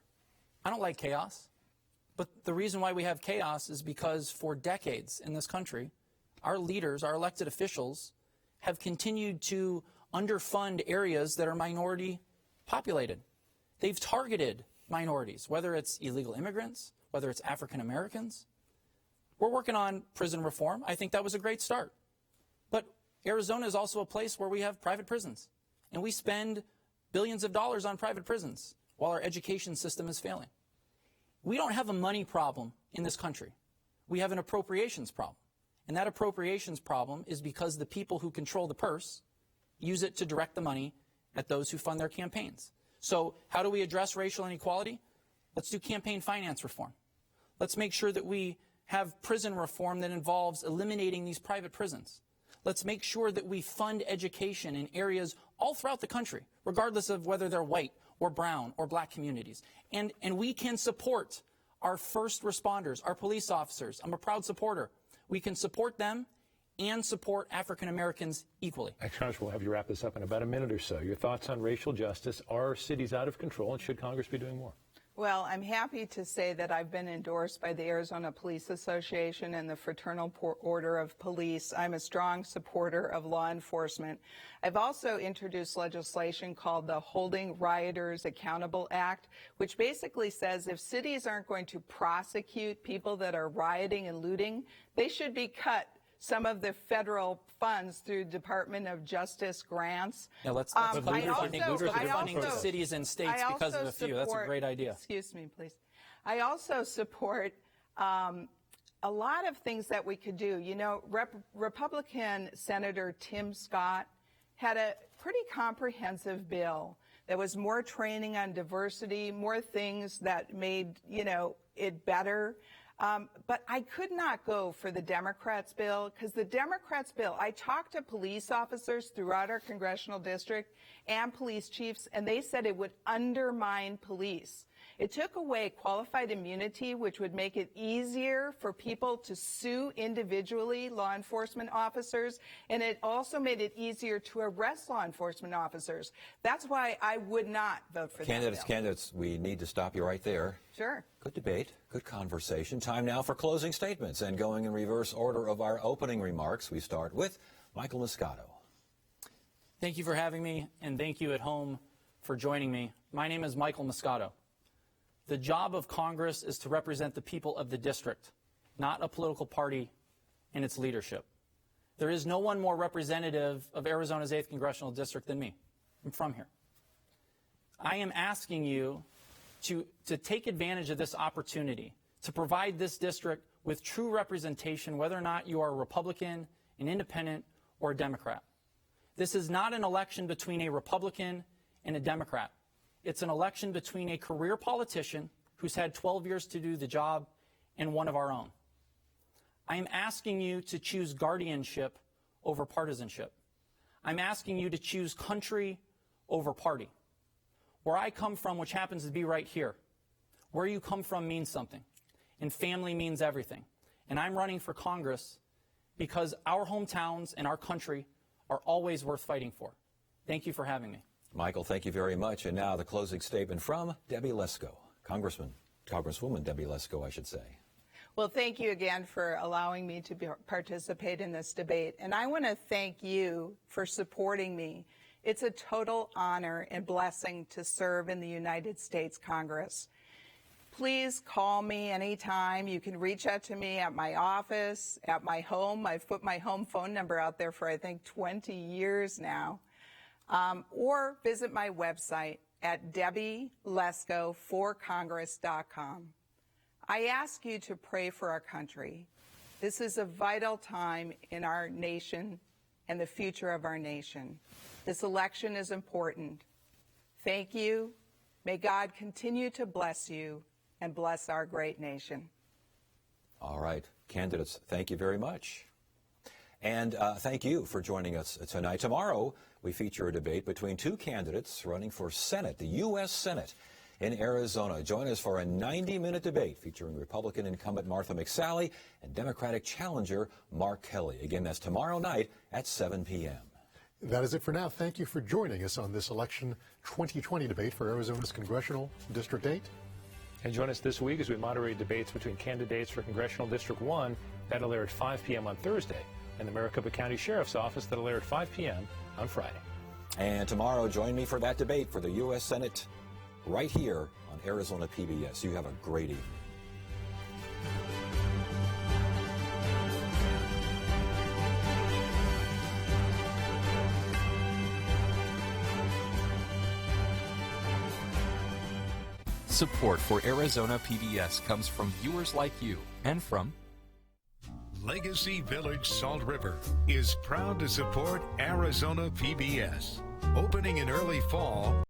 I don't like chaos. But the reason why we have chaos is because for decades in this country, our leaders, our elected officials, have continued to underfund areas that are minority populated. They've targeted minorities, whether it's illegal immigrants, whether it's African Americans. We're working on prison reform. I think that was a great start. But Arizona is also a place where we have private prisons, and we spend billions of dollars on private prisons while our education system is failing. We don't have a money problem in this country. We have an appropriations problem. And that appropriations problem is because the people who control the purse use it to direct the money at those who fund their campaigns. So how do we address racial inequality? Let's do campaign finance reform. Let's make sure that we have prison reform that involves eliminating these private prisons. Let's make sure that we fund education in areas all throughout the country, regardless of whether they're white or brown or black communities. And we can support our first responders, our police officers. I'm a proud supporter. We can support them and support African Americans equally. Congress, we'll have you wrap this up in about a minute or so. Your thoughts on racial justice. Are cities out of control, and should Congress be doing more? Well, I'm happy to say that I've been endorsed by the Arizona Police Association and the Fraternal Order of Police. I'm a strong supporter of law enforcement. I've also introduced legislation called the Holding Rioters Accountable Act, which basically says if cities aren't going to prosecute people that are rioting and looting, they should be cut some of the federal funds through Department of Justice grants. Yeah, let's funding cities and states because of a few. That's a great idea. Excuse me, please. I also support a lot of things that we could do. You know, Republican Senator Tim Scott had a pretty comprehensive bill. There was more training on diversity, more things that made, you know, it better. But I could not go for the Democrats' bill because the Democrats' bill, I talked to police officers throughout our congressional district and police chiefs, and they said it would undermine police. It took away qualified immunity, which would make it easier for people to sue individually law enforcement officers, and it also made it easier to arrest law enforcement officers. That's why I would not vote for that bill. Candidates, we need to stop you right there. Sure. Good debate, good conversation. Time now for closing statements, and going in reverse order of our opening remarks, we start with Michael Muscato. Thank you for having me, and thank you at home for joining me. My name is Michael Muscato. The job of Congress is to represent the people of the district, not a political party and its leadership. There is no one more representative of Arizona's 8th Congressional District than me. I'm from here. I am asking you to take advantage of this opportunity to provide this district with true representation, whether or not you are a Republican, an independent, or a Democrat. This is not an election between a Republican and a Democrat. It's an election between a career politician who's had 12 years to do the job and one of our own. I am asking you to choose guardianship over partisanship. I'm asking you to choose country over party. Where I come from, which happens to be right here, where you come from means something, and family means everything. And I'm running for Congress because our hometowns and our country are always worth fighting for. Thank you for having me. Michael, thank you very much. And now the closing statement from Debbie Lesko. Congresswoman Debbie Lesko, I should say. Well, thank you again for allowing me to participate in this debate. And I want to thank you for supporting me. It's a total honor and blessing to serve in the United States Congress. Please call me anytime. You can reach out to me at my office, at my home. I've put my home phone number out there for, I think, 20 years now. Or visit my website at DebbieLeskoforcongress.com. I ask you to pray for our country. This is a vital time in our nation and the future of our nation. This election is important. Thank you. May God continue to bless you and bless our great nation. All right, candidates, thank you very much. And thank you for joining us tonight. Tomorrow, we feature a debate between two candidates running for Senate, the U.S. Senate in Arizona. Join us for a 90-minute debate featuring Republican incumbent Martha McSally and Democratic challenger Mark Kelly. Again, that's tomorrow night at 7 p.m. That is it for now. Thank you for joining us on this election 2020 debate for Arizona's Congressional District 8. And join us this week as we moderate debates between candidates for Congressional District 1 that'll air at 5 p.m. on Thursday, and the Maricopa County Sheriff's Office that'll air at 5 p.m. on Friday. And tomorrow, join me for that debate for the U.S. Senate right here on Arizona PBS. You have a great evening. Support for Arizona PBS comes from viewers like you and from Legacy Village Salt River is proud to support Arizona PBS. Opening in early fall,